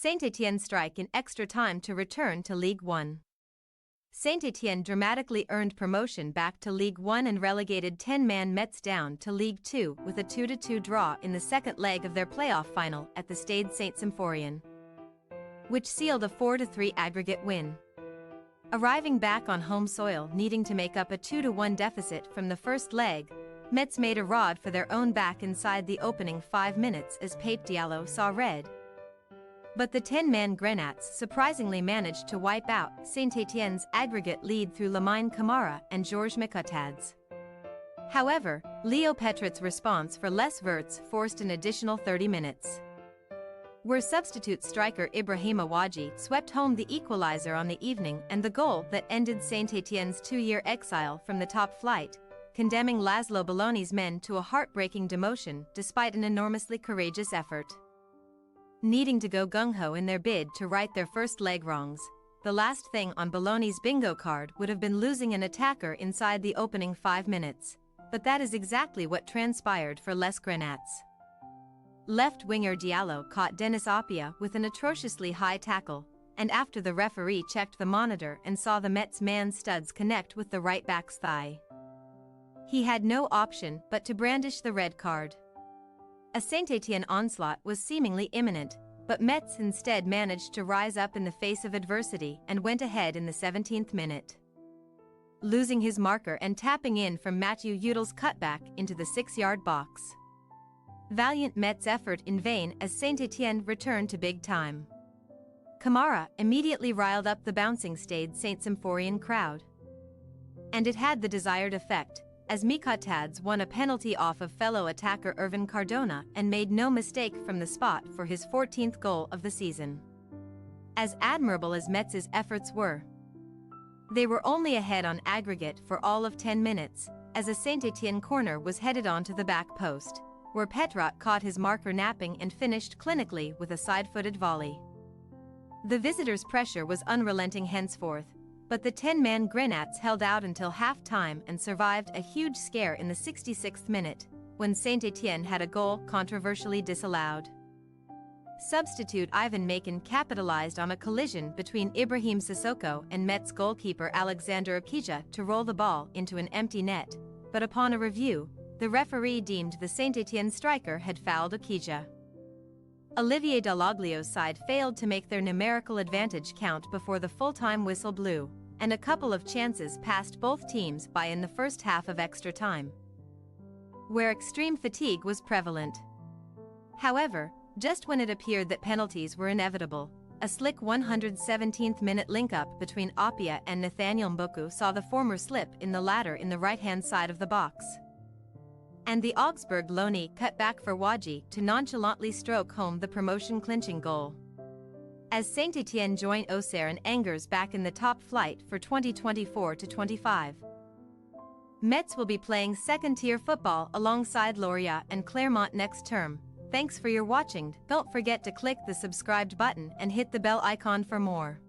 Saint-Etienne strike in extra time to return to Ligue 1. Saint-Etienne dramatically earned promotion back to Ligue 1 and relegated 10-man Metz down to Ligue 2 with a 2-2 draw in the second leg of their playoff final at the Stade Saint-Symphorien, which sealed a 4-3 aggregate win. Arriving back on home soil needing to make up a 2-1 deficit from the first leg, Metz made a rod for their own back inside the opening 5 minutes as Pape Diallo saw red. But the 10-man Grenats surprisingly managed to wipe out Saint-Etienne's aggregate lead through Lamine Camara and Georges Micotadze. However, Leo Petrit's response for Les Verts forced an additional 30 minutes, where substitute striker Ibrahima Wadji swept home the equalizer on the evening and the goal that ended Saint-Etienne's 2-year exile from the top flight, condemning Laszlo Belloni's men to a heartbreaking demotion despite an enormously courageous effort. Needing to go gung-ho in their bid to right their first leg wrongs, the last thing on Belloni's bingo card would have been losing an attacker inside the opening 5 minutes, but that is exactly what transpired for Les Grenats. Left-winger Diallo caught Denis Apia with an atrociously high tackle, and after the referee checked the monitor and saw the Metz man's studs connect with the right-back's thigh, he had no option but to brandish the red card. A Saint-Etienne onslaught was seemingly imminent, but Metz instead managed to rise up in the face of adversity and went ahead in the 17th minute, losing his marker and tapping in from Mathieu Eudel's cutback into the 6-yard box. Valiant Metz effort in vain as Saint-Etienne returned to big time. Camara immediately riled up the bouncing Stade Saint-Symphorien crowd, and it had the desired effect, as Micotadze won a penalty off of fellow attacker Irvin Cardona and made no mistake from the spot for his 14th goal of the season. As admirable as Metz's efforts were, they were only ahead on aggregate for all of 10 minutes, as a Saint-Etienne corner was headed onto the back post, where Petrat caught his marker napping and finished clinically with a side-footed volley. The visitors' pressure was unrelenting henceforth, but the 10-man Grenats held out until half-time and survived a huge scare in the 66th minute, when Saint-Etienne had a goal controversially disallowed. Substitute Ivan Macon capitalized on a collision between Ibrahim Sissoko and Metz goalkeeper Alexander Okija to roll the ball into an empty net, but upon a review, the referee deemed the Saint-Etienne striker had fouled Okija. Olivier Dallaglio's side failed to make their numerical advantage count before the full-time whistle blew, and a couple of chances passed both teams by in the first half of extra time, where extreme fatigue was prevalent. However, just when it appeared that penalties were inevitable, a slick 117th-minute link-up between Apia and Nathaniel Mboku saw the former slip in the latter in the right-hand side of the box, and the Augsburg loanee cut back for Wadji to nonchalantly stroke home the promotion-clinching goal, as Saint-Etienne join Auxerre and Angers back in the top flight for 2024-25. Metz will be playing second-tier football alongside Lorient and Clermont next term. Thanks for your watching. Don't forget to click the subscribed button and hit the bell icon for more.